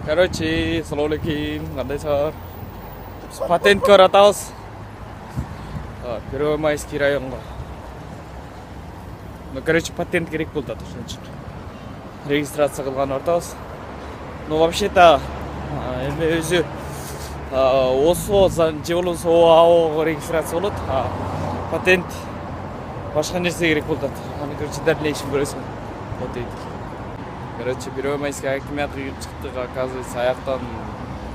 Короче, салам алейкум, кандайсыздар? Биз патентке баратабыз. 1 районго. Ну, короче, патент керек болду ошон үчүн. Регистрация кылган баратабыз. Ну, вообще-то, эми өзү ОСО же болбосо ОАОго регистрация болот. Патент башка нерсе керек болот. Аны, короче, дальнейшем көрөсүң. Вот дейт. Короче, 1 акиматка кирип чыктык, оказывается, аяктан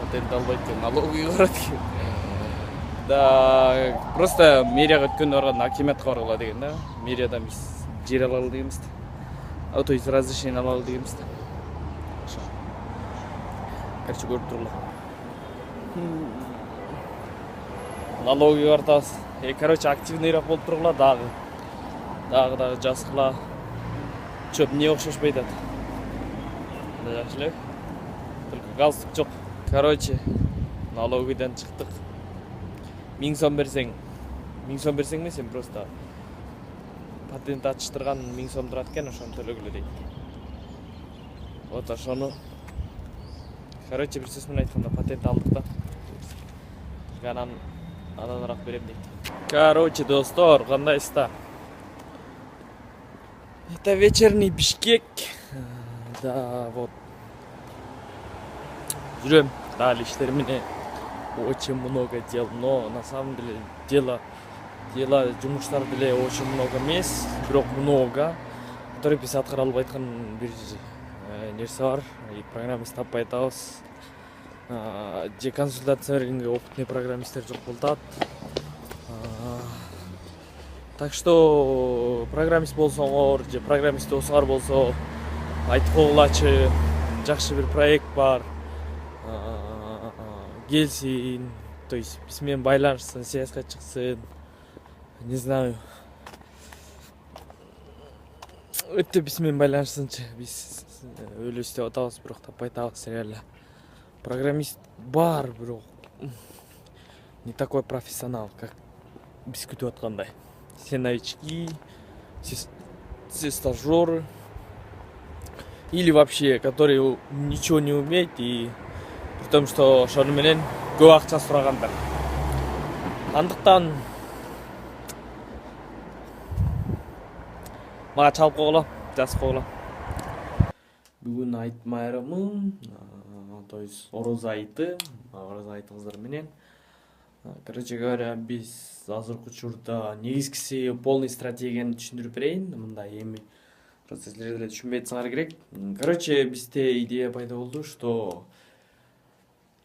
патент албайт экен, налоговый барат экен. Да, просто мэрияга өткөндө барганда акиматка баргыла деген да. Мэриядан биз жер алалы дегенбиз да. То есть разрешение алалы дегенбиз да. Ошо. Короче, көрүп турула. Налоговый баратабыз. Короче, активныйраак болуп тургула дагы жазгыла. Чөп эмне окшошпой атат. Жакшы эле. Только галстук жок. Короче, налоговыйдан чыктык. 1000 сом берсең. 1000 сом берсең сен просто патент ачыштырган 1000 сом турат экен, ошону төлөгүлө дейт. Вот ошону. Короче, бир сөз менен айтканда патент алдык да. Ананыраак берем дейт. Короче, достор, кандайсыздар? Это вечерний Бишкек. Да, вот. Жүрөм, дали иштер менен. Очень много дел, но на самом деле дела жумуштар деле очень много эмес, бирок много, который биз аткара албай аткан бир нерсе бар. Программист таппай атабыз. Же консультация бергенге опытный программисттер жок болуп атат. Так что программист болсоңор, же программист досуңар болсо айтып койгулачы. Жакшы бир проект бар. Келсин, то есть биз менен байланышсын, связьга чыксын. Не знаю. Өтө биз менен байланышсынчы. Биз өлө иштеп атабыз, бирок таппай атабыз реально. Программист бар, бирок не такой профессионал, как биз күтүп аткандай. Все новички, все стажеры. Или вообще, которые ничего не умеют, и при том, что ошону менен көп акча сурагандар. Андыктан мага чалып койгула, жазып койгула. Бүгүн айт майрамы, то есть орозо айтыңыздар менен. Короче говоря, биз азыркы учурда негизгиси полный стратегияны түшүндүрүп берейин. Мындай эми просто силер деле түшүнбөй атсаңар керек. Короче, бизде идея пайда болду, что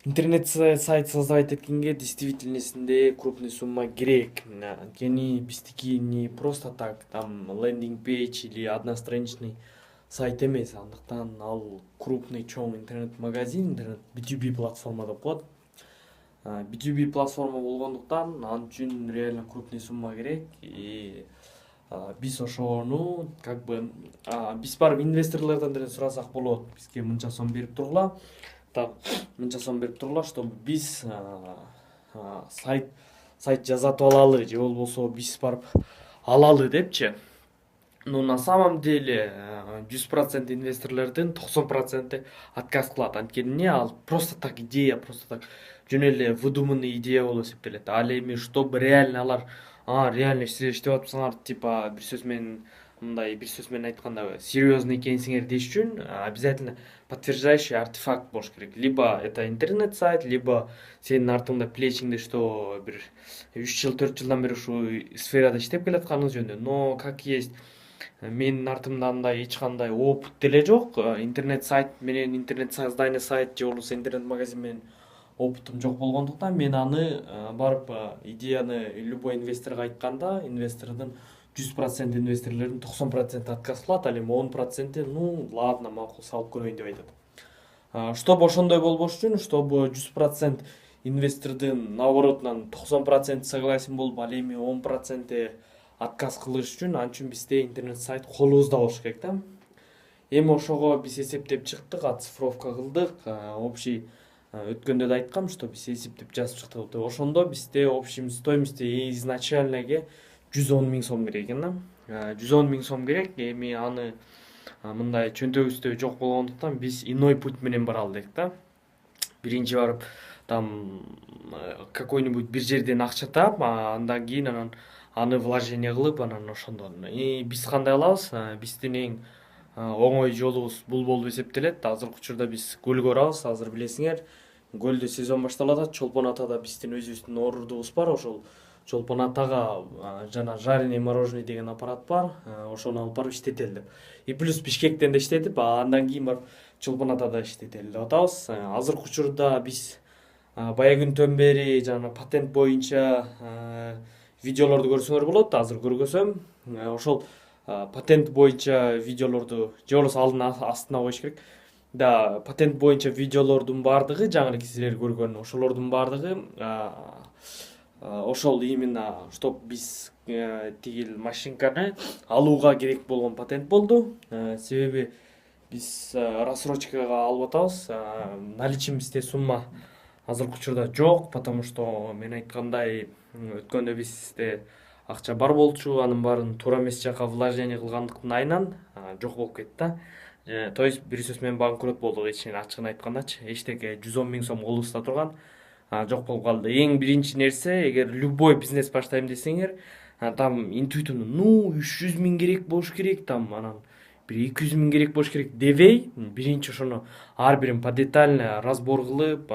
интернет сайт создавать эткенге действительностинде крупный сумма керек. Анткени биздики не просто так, там лендинг пейдж или одностраничный сайт эмес. Андыктан ал крупный чоң интернет-магазин, интернет B2B платформа деп коет. B2B платформа болгондуктан ал үчүн реально крупный сумма керек. И биз ошону как бы биз барып инвесторлордон деле сурасак болот. Бизге мынча сом берип тургула. Так, мынча сом берип тургула, чтобы биз сайт жасатып алалы, же болбосо биз барып алалы депчи. Но на самом деле 100% инвесторлордун 90% отказ кылат. Анткени ал просто так идея, просто так жөн эле выдуманный идея болуп эсептелет. Ал эми чтобы реально алар реально силер иштеп атпасаңар, типа бир сөз менен мындай бир сөз менен айтканда серьезный экенсиңер деш үчүн обязательно подтверждающий артефакт болуш керек. Либо это интернет сайт, либо сенин артыңда плечиңде что бир 3 жыл 4 жылдан бери ушул сферада иштеп келатканың жөнүндө. Но как есть менин артымда андай эч кандай опыт деле жок. Интернет сайт менен интернет создание сайт же болбосо интернет магазин менен опытым жок болгондуктан мен аны барып идеяны любой инвесторго айтканда, инвестордун 100% инвесторлордун 90% отказ кылат, ал эми 10% ну ладно, макул салып көрөйүн деп айтат. Чтобы ошондой болбош үчүн, чтобы 100% инвестордун наоборотунан 90% согласен болуп, ал эми 10% отказ кылыш үчүн, ал үчүн бизде интернет сайт колубузда болуш керек да. Эми ошого биз эсептеп чыктык, оцифровка кылдык. Общий өткөндө да айткам, что биз эсептеп жазып чыктык деп. Ошондо бизде общий стоимости изначальныйга 110 000 сом керек экен да. 110 000 сом керек. Эми аны мындай чөнтөгүбүздө жок болгондуктан биз иной путь менен баралы дедик да. биринчи барып там какой-нибудь бир жерден акча таап, андан кийин анан аны вложение кылып, анан ошондон биз кандай кылабыз? Биздин эң оңой жолубуз бул болуп эсептелет. Азыркы учурда биз көлгө барабыз. Азыр билесиңер, көлдө сезон башталып атат. Чолпон Атада биздин өзүбүздүн ордубуз бар. Ошол Чолпон Атага жана жареный мороженый деген аппарат бар. Ошону алып барып иштетели деп. И плюс Бишкектен да иштетип, андан кийин барып Чолпон Атада иштетели деп атабыз. Азыркы учурда биз бая күндөн бери жана патент боюнча видеолорду көрсөңөр болот. Азыр көргөзөм. Ошол патент боюнча видеолорду же болбосо алдын астына коюш керек. Да, патент боюнча видеолордун баардыгы, жаңырки силер көргөн ошолордун баардыгы ошол именно чтоб биз тигил машинканы алууга керек болгон патент болду. Себеби биз рассрочкага алып атабыз. Наличимизде сумма азыркы учурда жок, потому что мен айткандай өткөндө бизде акча бар болчу, анын баарын туура эмес жака вложение кылгандыктын айынан жок болуп кетти да. То есть бир сөз менен банкрот болдук, ачыгын айткандачы. Эчтеке 110 000 сом колубузда турган жок болуп калды. Эң биринчи нерсе, эгер любой бизнес баштайм десеңер, там интуитивно 300 000 керек болуш керек, там анан бир 200 000 керек болуш керек дебей, биринчи ошону ар бирин подетально разбор кылып,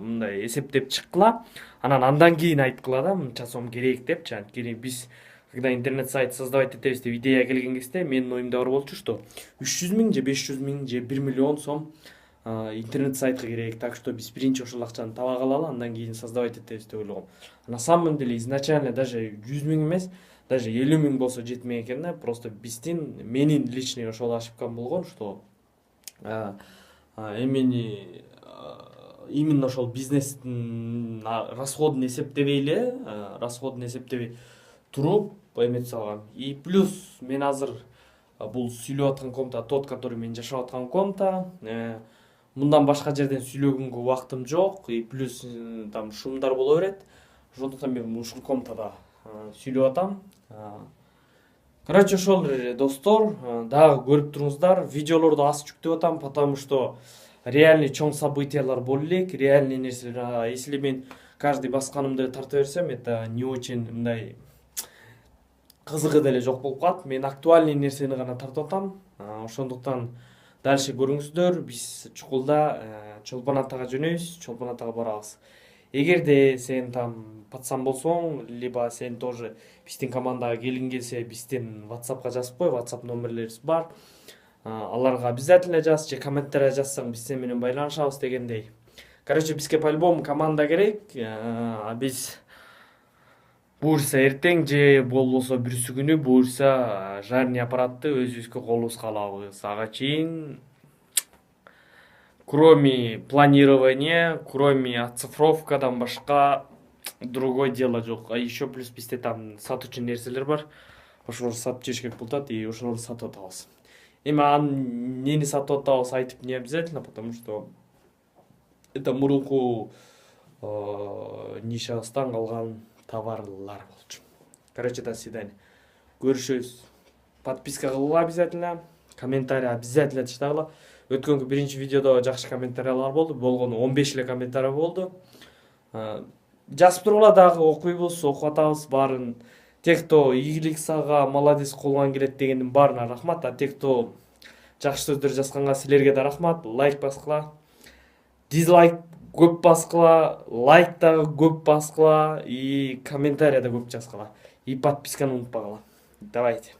мындай эсептеп чыккыла, андан кийин айткыла да, мынча сом керек депчи. Анткени биз когда интернет сайт создавать этебиз деп идея келген кезде менин оюмда бар болчу, что 300 000 же 500 000 же 1 миллион сом интернет сайтка керек. Так что биз биринчи ошол акчаны таба калалы, андан кийин создавать этебиз деп ойлогом. На самом деле изначально даже 100 000 эмес, даже 50 000 болсо жетмек экен да. Просто биздин менин личный ошол ошибкам болгон, что эмени именно ошол бизнестин расходун эсептебей туруп эметип салгам. И плюс мен азыр бул сүйлөп аткан комната тот, который мен жашап аткан комната. Мындан башка жерден сүйлөгөнгө убактым жок. И плюс там шумдар боло берет. Ошондуктан мен ушул комнатада сүйлөп атам. Короче, ошол достор, дагы көрүп туруңуздар, видеолорду аз жүктөп атам, потому что реальный чоң событиялар боло элек, реальный нерселер. Если мен каждый басканымды тарта берсем, это не очень мындай кызыгы деле жок болуп калат. Мен актуальный нерсени гана тартып атам. Ошондуктан дальше көрүңүздөр, биз чукулда Чолпон Атага жөнөйбүз, Чолпон Атага барабыз. Эгерде сен там пацан болсоң, либо сен тоже биздин командага келгиң келсе, биздин WhatsAppка жазып кой, WhatsApp номерлерибиз бар. Аларга обязательно жаз, же комментарий жазсаң биз сен менен байланышабыз дегендей. Короче, бизге по-любому команда керек. Биз буюрса эртең же болбосо бүрсү күнү буюрса жареный аппаратты өзүбүзгө колубузга алабыз. Ага чейин кроме планирования, кроме оцифровкадан башка другое дело жок. А еще плюс бизде там сатуучу нерселер бар. Ошолорду сатып жибериш керек болуп атат, и ошолорду сатып атабыз. Эми эмнени сатып атабыз айтып не обязательно, потому что это мурунку нишабыздан калган товарлар болчу. Короче, до свидания. Көрүшөбүз. Подписка кылгыла обязательно, комментарий обязательно таштагыла. Өткөнкү биринчи видеодо жакшы комментариялар болду. Болгону 15 эле комментарий болду. Жазып тургула, дагы окуйбуз, окуп атабыз баарын. Те, кто ийгилик сага, молодец, колуңан келет дегендин баарына рахмат. А те, кто жакшы сөздөр жазганга силерге да рахмат. Лайк баскыла. Дизлайк көп баскыла, лайк дагы көп баскыла и комментарий да көп жазгыла. И подписканы унутпагыла. Давайте.